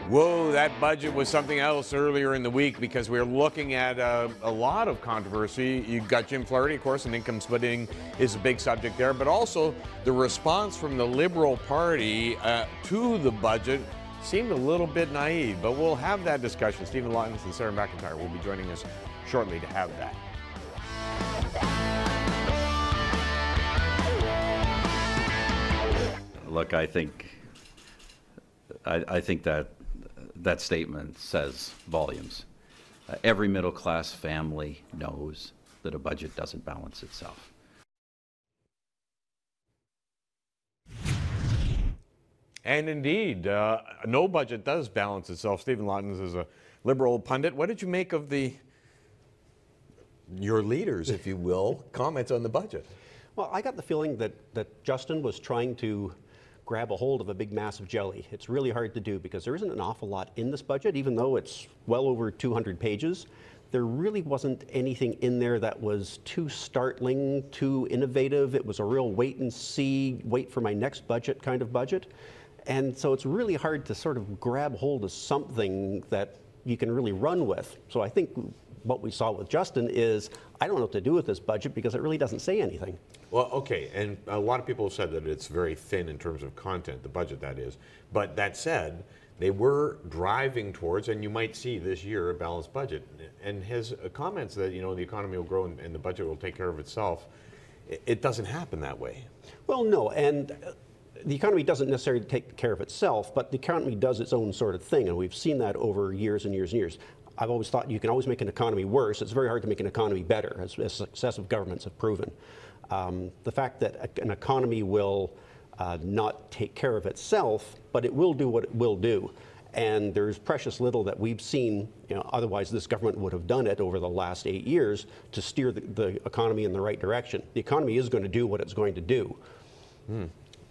Whoa, that budget was something else earlier in the week because we were looking at a lot of controversy. You've got Jim Flaherty, of course, and income splitting is a big subject there, but also the response from the Liberal Party to the budget seemed a little bit naive, but we'll have that discussion. Stephen Lawton and Sarah McIntyre will be joining us shortly to have that. Look, I think that statement says volumes. Every middle-class family knows that a budget doesn't balance itself. And indeed, no budget does balance itself. Stephen Lawton is a Liberal pundit. What did you make of your leaders, if you will, comments on the budget? Well, I got the feeling that Justin was trying to grab a hold of a big mass of jelly. It's really hard to do because there isn't an awful lot in this budget, even though it's well over 200 pages. There really wasn't anything in there that was too startling, too innovative. It was a real wait and see, wait for my next budget kind of budget. And so it's really hard to sort of grab hold of something that you can really run with. So I think what we saw with Justin is, I don't know what to do with this budget because it really doesn't say anything. Well, okay, and a lot of people have said that it's very thin in terms of content, the budget that is. But that said, they were driving towards, and you might see this year, a balanced budget. And his comments that, you know, the economy will grow and the budget will take care of itself, it doesn't happen that way. Well, no, and the economy doesn't necessarily take care of itself, but the economy does its own sort of thing, and we've seen that over years and years and years. I've always thought you can always make an economy worse. It's very hard to make an economy better, as successive governments have proven. The fact that an economy will not take care of itself, but it will do what it will do. And there's precious little that we've seen, you know, otherwise this government would have done it over the last 8 years to steer the economy in the right direction. The economy is going to do what it's going to do.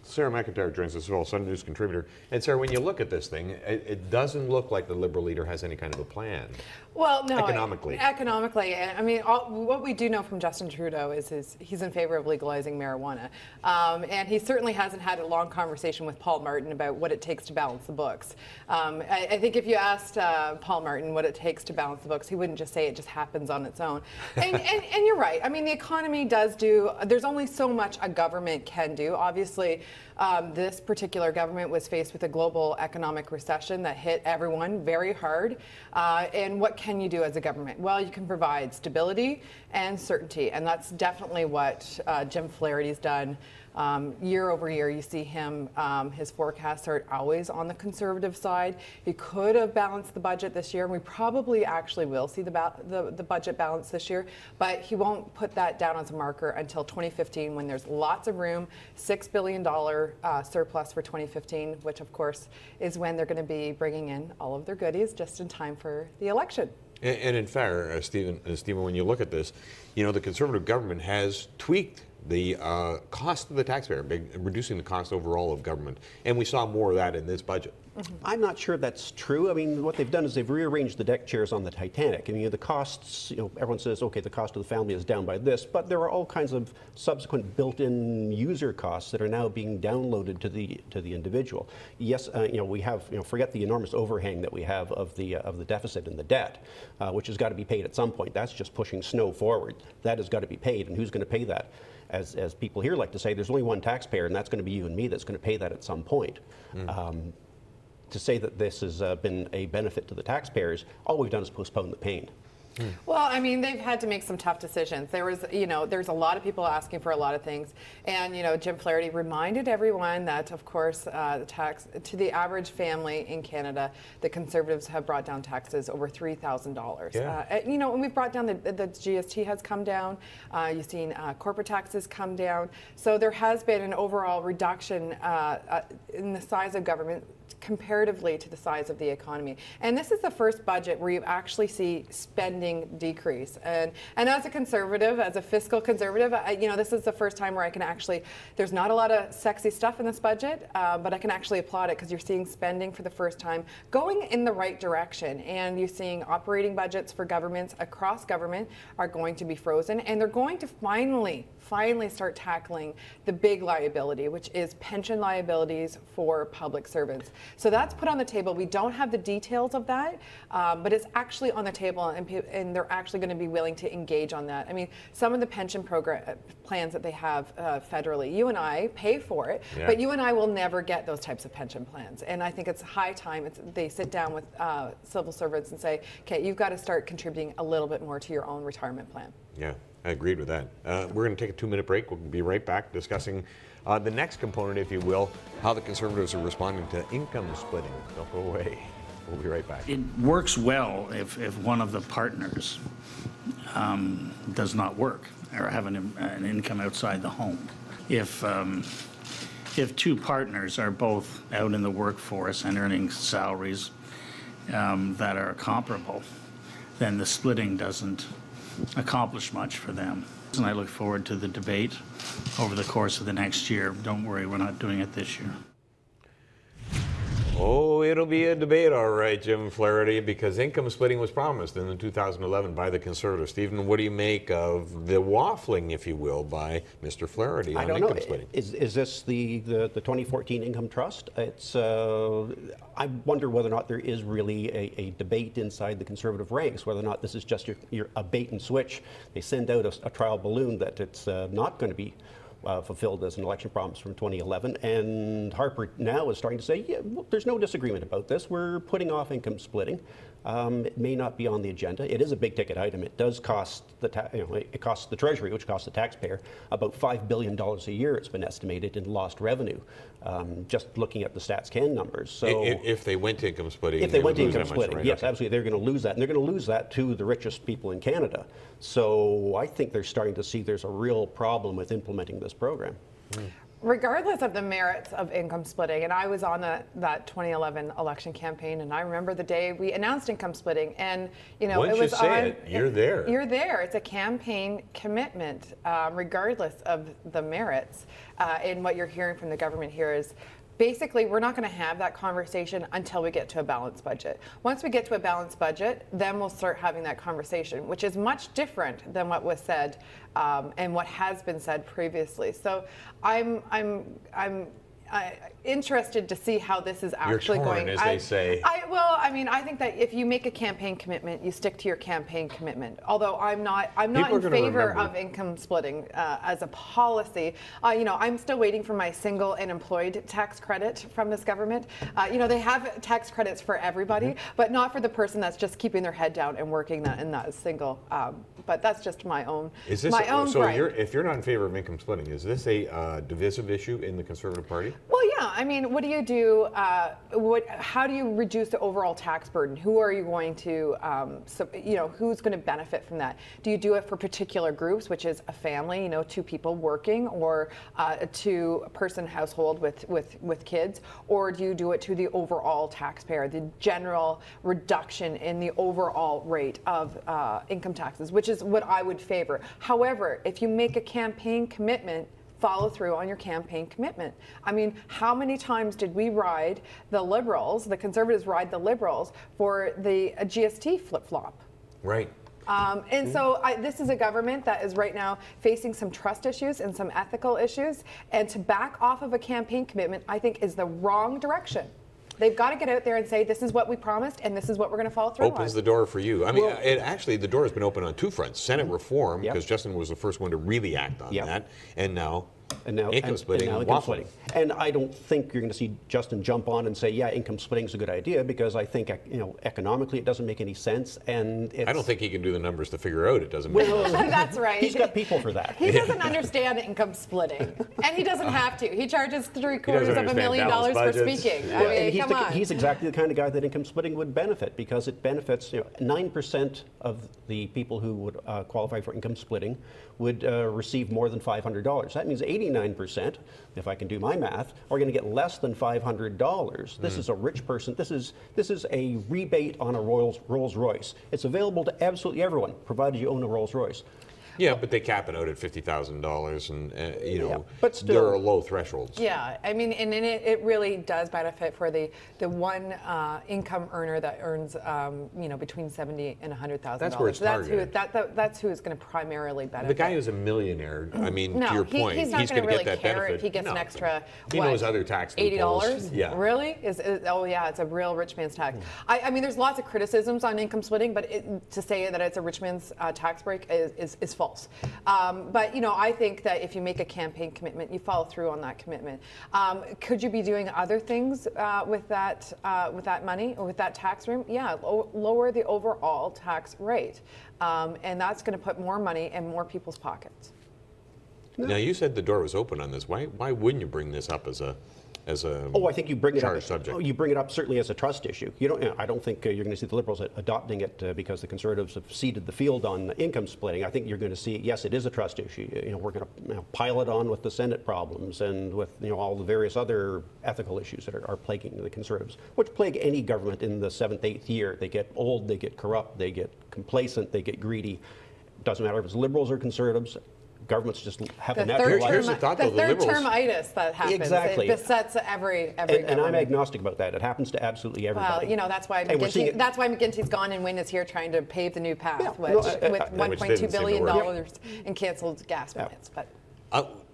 Sarah McIntyre joins us as well, Sun News contributor. And Sarah, when you look at this thing, it doesn't look like the Liberal leader has any kind of a plan. Well, no. Economically. I mean, what we do know from Justin Trudeau is he's in favor of legalizing marijuana. And he certainly hasn't had a long conversation with Paul Martin about what it takes to balance the books. I think if you asked Paul Martin what it takes to balance the books, he wouldn't just say it just happens on its own. And you're right. I mean, the economy does there's only so much a government can do. Obviously, this particular government was faced with a global economic recession that hit everyone very hard. And what can you do as a government? Well, you can provide stability and certainty, and that's definitely what Jim Flaherty's done. Year over year, you see him, his forecasts are always on the conservative side. He could have balanced the budget this year, and we probably actually will see the budget balance this year, but he won't put that down as a marker until 2015 when there's lots of room, $6 billion surplus for 2015, which of course is when they're going to be bringing in all of their goodies just in time for the election. And in fact, Stephen, when you look at this, you know, the Conservative government has tweaked the cost of the taxpayer, reducing the cost overall of government. And we saw more of that in this budget. I'm not sure that's true. I mean, what they've done is they've rearranged the deck chairs on the Titanic. I mean, the costs, you know, everyone says, okay, the cost of the family is down by this, but there are all kinds of subsequent built-in user costs that are now being downloaded to the individual. Yes, you know, we have, you know, forget the enormous overhang that we have of the deficit and the debt, which has got to be paid at some point. That's just pushing snow forward. That has got to be paid, and who's going to pay that? As people here like to say, there's only one taxpayer, and that's going to be you and me that's going to pay that at some point. To say that this has been a benefit to the taxpayers, all we've done is postpone the pain. Well, I mean, they've had to make some tough decisions. There's a lot of people asking for a lot of things. And, you know, Jim Flaherty reminded everyone that, of course, the tax to the average family in Canada, the Conservatives have brought down taxes over $3,000. Yeah. You know, and we've brought down the GST has come down. You've seen corporate taxes come down. So there has been an overall reduction in the size of government comparatively to the size of the economy. And this is the first budget where you actually see spending decrease. And as a conservative, as a fiscal conservative, you know, this is the first time where I can actually, there's not a lot of sexy stuff in this budget, but I can actually applaud it because you're seeing spending for the first time going in the right direction. And you're seeing operating budgets for governments across government are going to be frozen, and they're going to finally start tackling the big liability, which is pension liabilities for public servants. So that's put on the table. We don't have the details of that, but it's actually on the table, and they're actually going to be willing to engage on that. I mean, some of the pension plans that they have federally, you and I pay for it, but you and I will never get those types of pension plans. And I think it's high time they sit down with civil servants and say, okay, you've got to start contributing a little bit more to your own retirement plan. Yeah, I agreed with that. We're going to take a 2-minute break. We'll be right back discussing the next component, if you will, how the Conservatives are responding to income splitting. Don't go away. We'll be right back. It works well if one of the partners does not work or have an income outside the home. If two partners are both out in the workforce and earning salaries that are comparable, then the splitting doesn't accomplish much for them. And I look forward to the debate over the course of the next year. Don't worry, we're not doing it this year. Oh, it'll be a debate, all right, Jim Flaherty, because income splitting was promised in 2011 by the Conservatives. Stephen, what do you make of the waffling, if you will, by Mr. Flaherty on income splitting? Is this the 2014 Income Trust? It's I wonder whether or not there is really a debate inside the Conservative ranks, whether or not this is just a bait and switch. They send out a trial balloon that it's not going to be fulfilled as an election promise from 2011, and Harper now is starting to say, yeah, well, there's no disagreement about this. We're putting off income splitting. It may not be on the agenda. It is a big ticket item. It does cost it costs the Treasury, which costs the taxpayer, about $5 billion a year. It's been estimated in lost revenue. Just looking at the StatsCan numbers. So if they went to income splitting, if they went to income splitting, right? yes, Okay. absolutely, they're going to lose that, and they're going to lose that to the richest people in Canada. So I think they're starting to see there's a real problem with implementing this program. Regardless of the merits of income splitting, and I was on that 2011 election campaign, and I remember the day we announced income splitting, and Once it was you say it, you're there. You're there. It's a campaign commitment, regardless of the merits. And what you're hearing from the government here is, basically, we're not going to have that conversation until we get to a balanced budget. Once we get to a balanced budget, then we'll start having that conversation, which is much different than what was said and what has been said previously. So I'm interested to see how this is actually You're torn, going. as they say. I think that if you make a campaign commitment, you stick to your campaign commitment. Although I'm not in favor of income splitting as a policy. I'm still waiting for my single and employed tax credit from this government. They have tax credits for everybody, but not for the person that's just keeping their head down and working in that single. But that's just my own. Is this so if you're not in favor of income splitting, is this a divisive issue in the Conservative Party? Well, yeah. I mean, what do you do? How do you reduce the overall tax burden? Who are you going to, who's going to benefit from that? Do you do it for particular groups, which is a family, 2 people working, or a 2-person household with kids, or do you do it to the overall taxpayer, the general reduction in the overall rate of income taxes, which is what I would favor. However, if you make a campaign commitment, follow through on your campaign commitment. I mean, how many times did we ride the Liberals, the Conservatives ride the Liberals for the GST flip-flop? Right. So this is a government that is right now facing some trust issues and some ethical issues, and to back off of a campaign commitment, I think, is the wrong direction. They've got to get out there and say, this is what we promised, and this is what we're going to follow through on. Opens the door for you. I mean, the door has been open on 2 fronts. Senate reform, because Justin was the first one to really act on that, and now income splitting and waffling. And I don't think you're going to see Justin jump on and say, yeah, income splitting is a good idea, because I think, economically it doesn't make any sense. And I don't think he can do the numbers to figure out it doesn't make any sense. That's right. He's got people for that. He doesn't understand income splitting, and he doesnn't have to. He charges $750,000 for speaking. I mean, come on. He's exactly the kind of guy that income splitting would benefit, because it benefits 9% of the people who would qualify for income splitting would receive more than $500. That means 89%, if I can do my math, are going to get less than $500. This is a rich person. This is a rebate on a Rolls Royce. It's available to absolutely everyone, provided you own a Rolls Royce. Yeah, but they cap it out at $50,000, and you know, but still, there are low thresholds. Yeah, I mean, and it really does benefit for the one income earner that earns you know, between $70,000 and $100,000. That's where it's targeted. That's who is going to primarily benefit. The guy who's a millionaire, I mean, no, to your point, he's not going to gonna really get that care benefit. if he gets an extra. He knows other tax loopholes. $80? Yeah. Really? Oh yeah, it's a real rich man's tax. I mean, there's lots of criticisms on income splitting, but to say that it's a rich man's tax break is false. But you know, I think that if you make a campaign commitment, you follow through on that commitment. Could you be doing other things with that money or with that tax room? Yeah, lower the overall tax rate, and that's going to put more money in more people's pockets. Now, you said the door was open on this. Why wouldn't you bring this up as a Oh, I think you bring it up. subject? Oh, you bring it up certainly as a trust issue. You don't. I don't think you're going to see the Liberals adopting it because the Conservatives have ceded the field on income splitting. I think you're going to see, yes, it is a trust issue. You know, we're going to pile it on with the Senate problems and with all the various other ethical issues that are plaguing the Conservatives, which plague any government in the 7th, 8th year. They get old, they get corrupt, they get complacent, they get greedy. Doesn't matter if it's Liberals or Conservatives. Governments just have a natural life. Here's the thought, though, the the third Liberals- termitis that happens. Exactly. It besets every And I'm government. agnostic about that. It happens to absolutely everybody. Well, you know, that's why And we're seeing it- McGuinty's gone and Wynne is here trying to pave the new path Yeah, with no, which $1.2 didn't seem to billion work. in canceled gas plants. But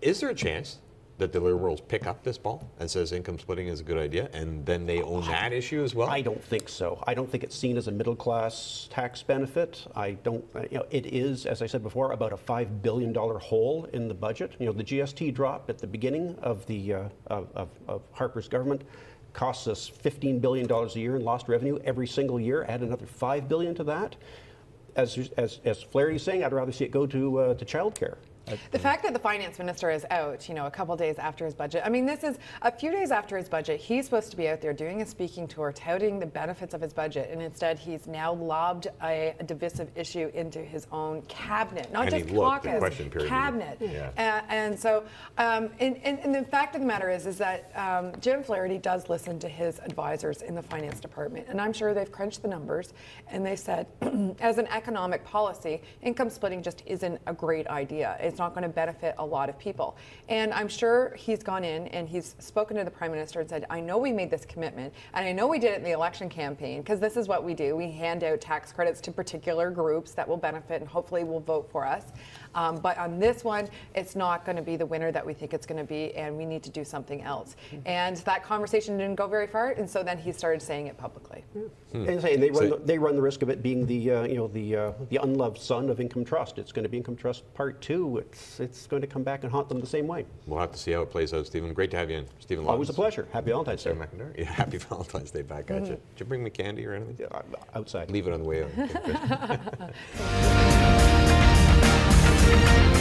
Is there a chance that the Liberals pick up this ball and says income splitting is a good idea, and then they own that issue as well? I don't think so. I don't think it's seen as a middle class tax benefit. I don't. It is, as I said before, about a $5 billion hole in the budget. You know, the GST drop at the beginning of the of Harper's government costs us $15 billion a year in lost revenue every single year. Add another $5 billion to that. As Flaherty's saying, I'd rather see it go to childcare. the fact that the finance minister is out, you know, a couple days after his budget, I mean, this is a few days after his budget. He's supposed to be out there doing a speaking tour, touting the benefits of his budget, and instead he's now lobbed a divisive issue into his own cabinet, not And just he looked at caucus, question period. cabinet. Yeah. And so, and the fact of the matter is that Jim Flaherty does listen to his advisors in the finance department, and I'm sure they've crunched the numbers, and they said, as an economic policy, income splitting just isn't a great idea. It's not going to benefit a lot of people. And I'm sure he's gone in and he's spoken to the Prime Minister and said, I know we made this commitment, and I know we did it in the election campaign, because this is what we do. We hand out tax credits to particular groups that will benefit and hopefully will vote for us. But on this one, it's not going to be the winner that we think it's going to be, and we need to do something else. And that conversation didn't go very far, and so then he started saying it publicly. And they run the risk of it being the the unloved son of income trust. It's going to be income trust part 2. It's going to come back and haunt them the same way. We'll have to see how it plays out, Stephen. Great to have you in. Stephen Lawrence. Always a pleasure. Happy Valentine's Day. Sarah McIntyre. Yeah, happy Valentine's Day back at you. Did you bring me candy or anything? Outside. Leave it on the way out. Okay, good.